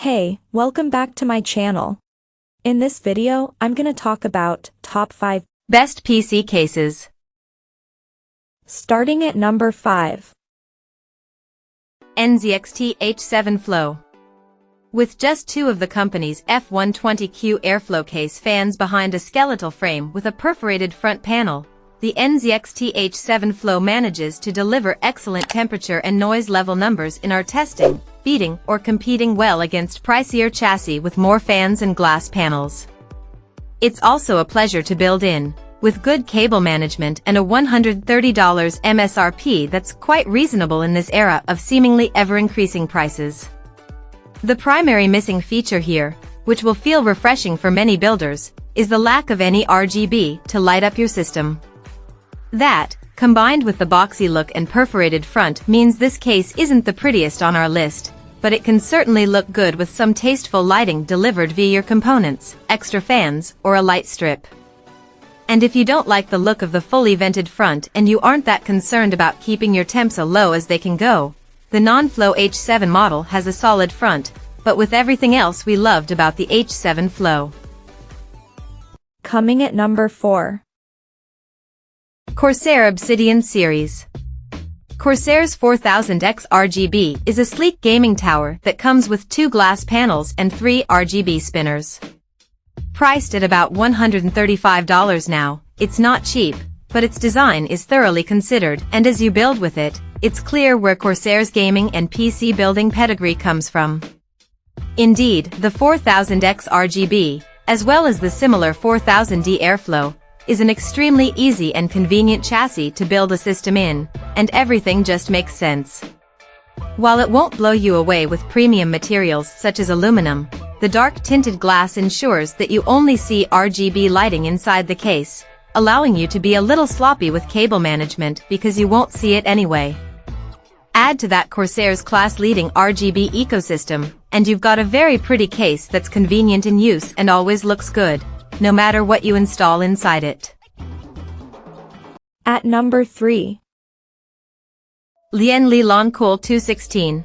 Hey, welcome back to my channel. In this video, I'm gonna talk about top 5 best PC cases. Starting at number 5. NZXT H7 Flow. With just two of the company's F120Q airflow case fans behind a skeletal frame with a perforated front panel, the NZXT H7 Flow manages to deliver excellent temperature and noise level numbers in our testing, beating or competing well against pricier chassis with more fans and glass panels. It's also a pleasure to build in, with good cable management and a $130 MSRP that's quite reasonable in this era of seemingly ever-increasing prices. The primary missing feature here, which will feel refreshing for many builders, is the lack of any RGB to light up your system. That, combined with the boxy look and perforated front, means this case isn't the prettiest on our list, but it can certainly look good with some tasteful lighting delivered via your components, extra fans, or a light strip. And if you don't like the look of the fully vented front and you aren't that concerned about keeping your temps as low as they can go, the non-Flow H7 model has a solid front, but with everything else we loved about the H7 Flow. Coming at number 4. Corsair Obsidian Series. Corsair's 4000X RGB is a sleek gaming tower that comes with 2 glass panels and 3 RGB spinners. Priced at about $135 now, it's not cheap, but its design is thoroughly considered, and as you build with it, it's clear where Corsair's gaming and PC building pedigree comes from. Indeed, the 4000X RGB, as well as the similar 4000D Airflow, is an extremely easy and convenient chassis to build a system in, and everything just makes sense. While it won't blow you away with premium materials such as aluminum, the dark tinted glass ensures that you only see RGB lighting inside the case, allowing you to be a little sloppy with cable management because you won't see it anyway. Add to that Corsair's class-leading RGB ecosystem, and you've got a very pretty case that's convenient in use and always looks good, no matter what you install inside it. At number 3. Lian Li Cool 216.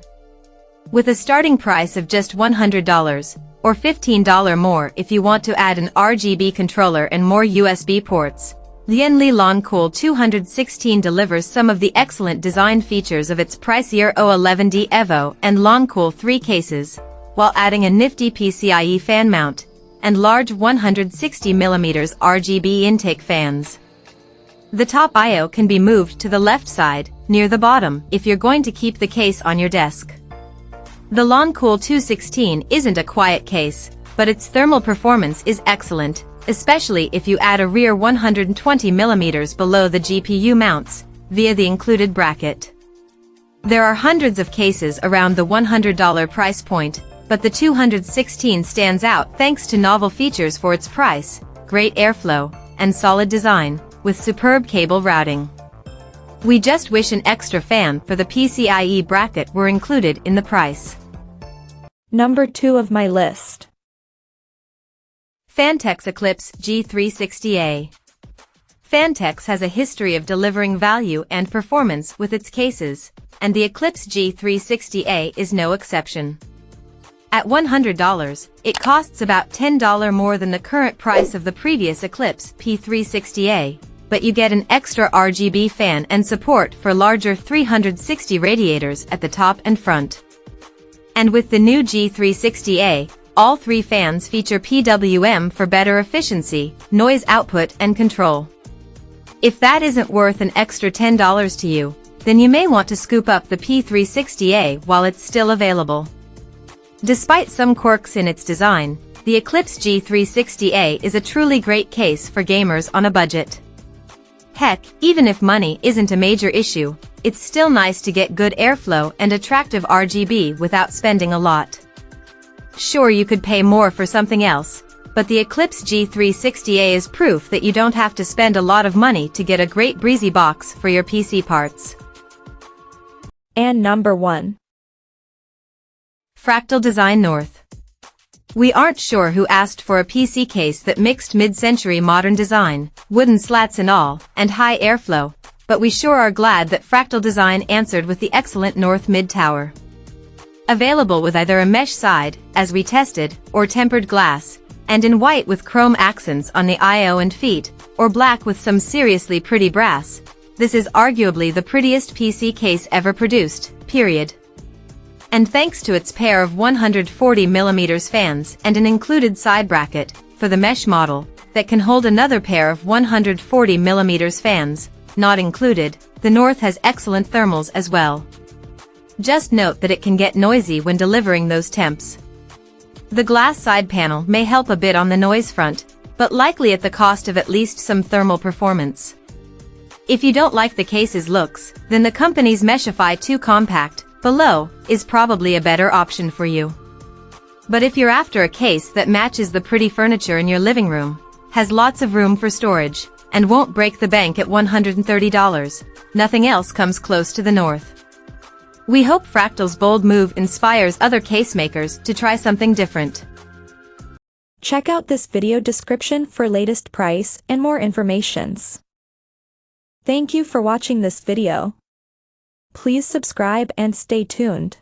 With a starting price of just $100, or $15 more if you want to add an RGB controller and more USB ports, Lian Li Cool 216 delivers some of the excellent design features of its pricier O11D Evo and Lancool 3 cases, while adding a nifty PCIe fan mount and large 160mm RGB intake fans. The top I/O can be moved to the left side, near the bottom, if you're going to keep the case on your desk. The Lancool 216 isn't a quiet case, but its thermal performance is excellent, especially if you add a rear 120mm below the GPU mounts, via the included bracket. There are hundreds of cases around the $100 price point, but the 216 stands out thanks to novel features for its price, great airflow, and solid design, with superb cable routing. We just wish an extra fan for the PCIe bracket were included in the price. Number 2 of my list. Fantex Eclipse G360A. Fantex has a history of delivering value and performance with its cases, and the Eclipse G360A is no exception. At $100, it costs about $10 more than the current price of the previous Eclipse P360A, but you get an extra RGB fan and support for larger 360 radiators at the top and front. And with the new G360A, all 3 fans feature PWM for better efficiency, noise output and control. If that isn't worth an extra $10 to you, then you may want to scoop up the P360A while it's still available. Despite some quirks in its design, the Eclipse G360A is a truly great case for gamers on a budget. Heck, even if money isn't a major issue, it's still nice to get good airflow and attractive RGB without spending a lot. Sure, you could pay more for something else, but the Eclipse G360A is proof that you don't have to spend a lot of money to get a great breezy box for your PC parts. And number 1. Fractal Design North. We aren't sure who asked for a PC case that mixed mid-century modern design, wooden slats and all, and high airflow, but we sure are glad that Fractal Design answered with the excellent North Mid Tower. Available with either a mesh side, as we tested, or tempered glass, and in white with chrome accents on the I/O and feet, or black with some seriously pretty brass. This is arguably the prettiest PC case ever produced, period. And thanks to its pair of 140mm fans and an included side bracket, for the mesh model, that can hold another pair of 140mm fans, not included, the North has excellent thermals as well. Just note that it can get noisy when delivering those temps. The glass side panel may help a bit on the noise front, but likely at the cost of at least some thermal performance. If you don't like the case's looks, then the company's Meshify 2 Compact, below, is probably a better option for you. But if you're after a case that matches the pretty furniture in your living room, has lots of room for storage, and won't break the bank at $130, nothing else comes close to the North. We hope Fractal's bold move inspires other case makers to try something different. Check out this video description for latest price and more informations. Thank you for watching this video. Please subscribe and stay tuned.